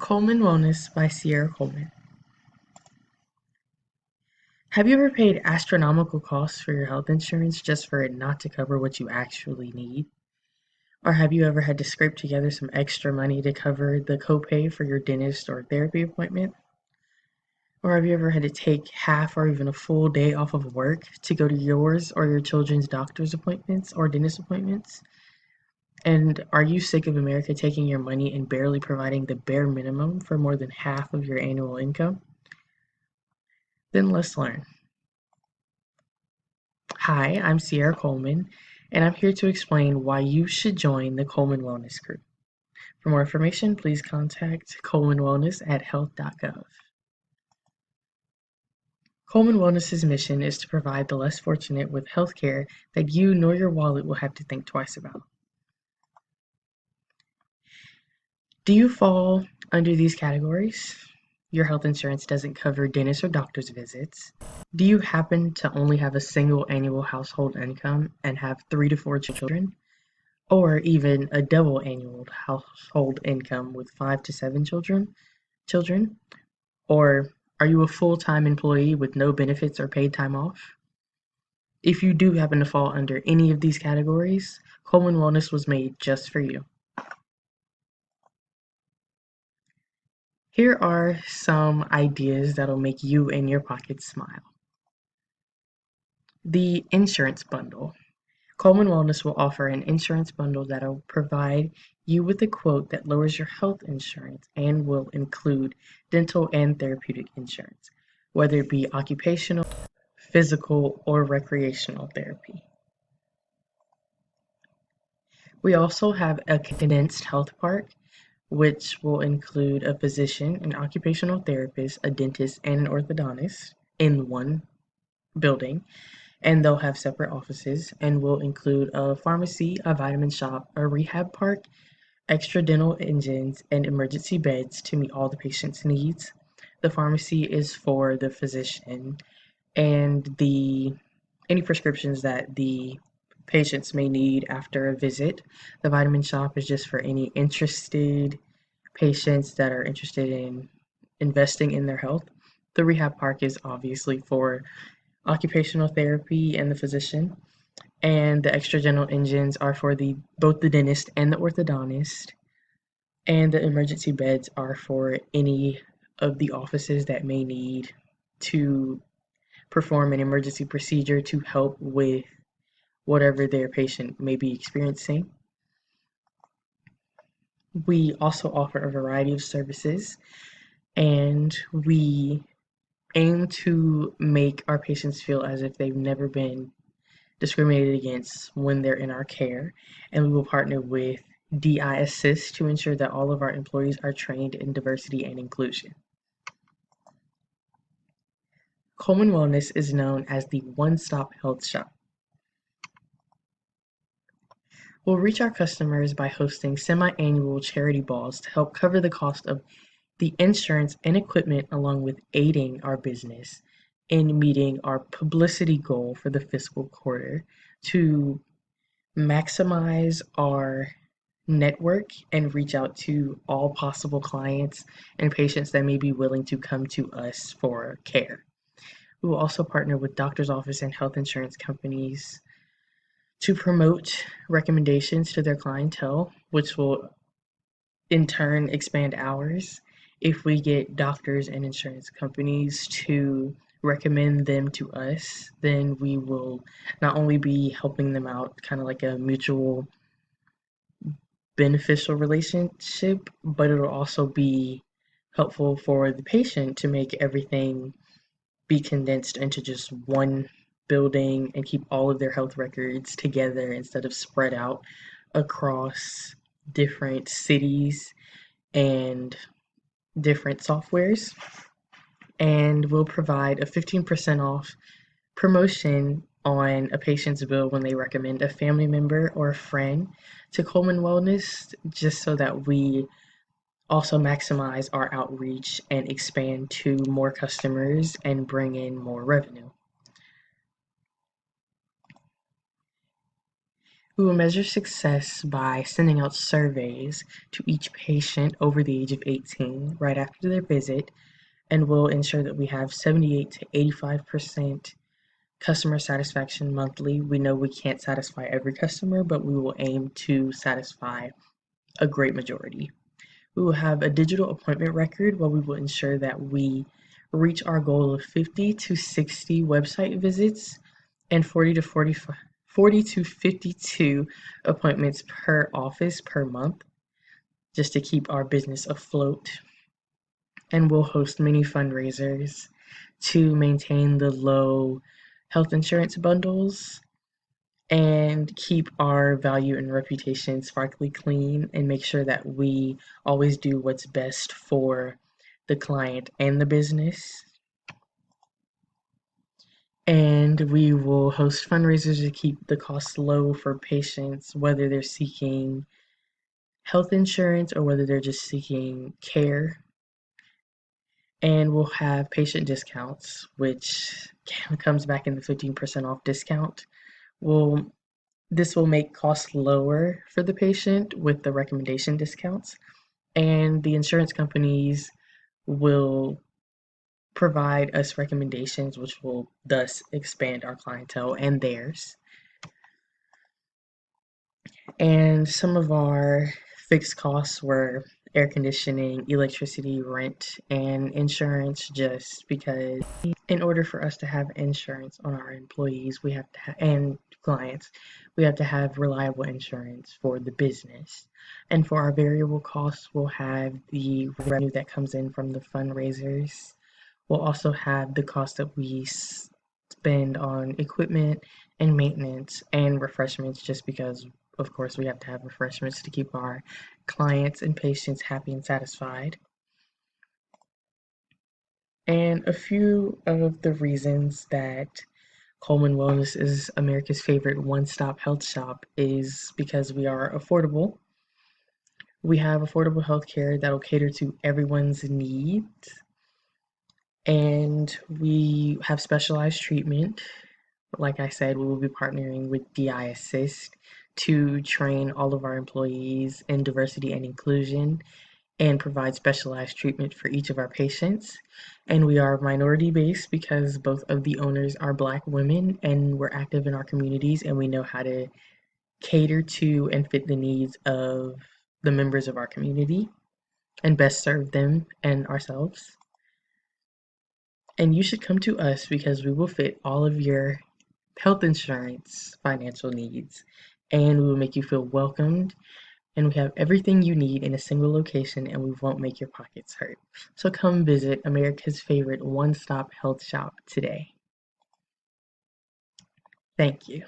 Coleman Wellness by Sierra Coleman. Have you ever paid astronomical costs for your health insurance just for it not to cover what you actually need? Or have you ever had to scrape together some extra money to cover the copay for your dentist or therapy appointment? Or have you ever had to take half or even a full day off of work to go to yours or your children's doctor's appointments or dentist appointments? And are you sick of America taking your money and barely providing the bare minimum for more than half of your annual income? Then let's learn. Hi, I'm Sierra Coleman, and I'm here to explain why you should join the Coleman Wellness Group. For more information, please contact Coleman Wellness at health.gov. Coleman Wellness's mission is to provide the less fortunate with health care that you nor your wallet will have to think twice about. Do you fall under these categories? Your health insurance doesn't cover dentist or doctor's visits. Do you happen to only have a single annual household income and have 3 to 4 children? Or even a double annual household income with 5 to 7 children? Or are you a full-time employee with no benefits or paid time off? If you do happen to fall under any of these categories, Coleman Wellness was made just for you. Here are some ideas that'll make you and your pockets smile. The insurance bundle. Coleman Wellness will offer an insurance bundle that'll provide you with a quote that lowers your health insurance and will include dental and therapeutic insurance, whether it be occupational, physical, or recreational therapy. We also have a condensed health part, which will include a physician, an occupational therapist, a dentist, and an orthodontist in one building, and they'll have separate offices and will include a pharmacy, a vitamin shop, a rehab park, extra dental engines, and emergency beds to meet all the patient's needs. The pharmacy is for the physician and any prescriptions that the patients may need after a visit. The vitamin shop is just for any interested patients that are interested in investing in their health. The rehab park is obviously for occupational therapy and the physician, and the extra dental engines are for both the dentist and the orthodontist, and the emergency beds are for any of the offices that may need to perform an emergency procedure to help with whatever their patient may be experiencing. We also offer a variety of services, and we aim to make our patients feel as if they've never been discriminated against when they're in our care, and we will partner with DI Assist to ensure that all of our employees are trained in diversity and inclusion. Coleman Wellness is known as the one-stop health shop. We'll reach our customers by hosting semi-annual charity balls to help cover the cost of the insurance and equipment, along with aiding our business in meeting our publicity goal for the fiscal quarter to maximize our network and reach out to all possible clients and patients that may be willing to come to us for care. We will also partner with doctor's office and health insurance companies to promote recommendations to their clientele, which will in turn expand ours. If we get doctors and insurance companies to recommend them to us, then we will not only be helping them out, kind of like a mutual beneficial relationship, but it'll also be helpful for the patient to make everything be condensed into just one building and keep all of their health records together instead of spread out across different cities and different softwares. And we'll provide a 15% off promotion on a patient's bill when they recommend a family member or a friend to Coleman Wellness, just so that we also maximize our outreach and expand to more customers and bring in more revenue. We will measure success by sending out surveys to each patient over the age of 18 right after their visit, and we'll ensure that we have 78 to 85% customer satisfaction monthly. We know we can't satisfy every customer, but we will aim to satisfy a great majority. We will have a digital appointment record where we will ensure that we reach our goal of 50 to 60 website visits and 40 to 52 appointments per office per month, just to keep our business afloat. And we'll host many fundraisers to maintain the low health insurance bundles and keep our value and reputation sparkly clean, and make sure that we always do what's best for the client and the business. And we will host fundraisers to keep the costs low for patients, whether they're seeking health insurance or whether they're just seeking care. And we'll have patient discounts, which comes back in the 15% off discount. This will make costs lower for the patient with the recommendation discounts, and the insurance companies will provide us recommendations, which will thus expand our clientele and theirs. And some of our fixed costs were air conditioning, electricity, rent, and insurance, just because in order for us to have insurance on our employees, we have to and clients, we have to have reliable insurance for the business. And for our variable costs, we'll have the revenue that comes in from the fundraisers. We'll also have the cost that we spend on equipment and maintenance and refreshments, just because, of course, we have to have refreshments to keep our clients and patients happy and satisfied. And a few of the reasons that Coleman Wellness is America's favorite one-stop health shop is because we are affordable. We have affordable healthcare that will cater to everyone's needs, and we have specialized treatment. Like I said, we will be partnering with DI Assist to train all of our employees in diversity and inclusion and provide specialized treatment for each of our patients. And we are minority based because both of the owners are Black women, and we're active in our communities, and we know how to cater to and fit the needs of the members of our community and best serve them and ourselves. And you should come to us because we will fit all of your health insurance financial needs, and we will make you feel welcomed, and we have everything you need in a single location, and we won't make your pockets hurt. So come visit America's favorite one-stop health shop today. Thank you.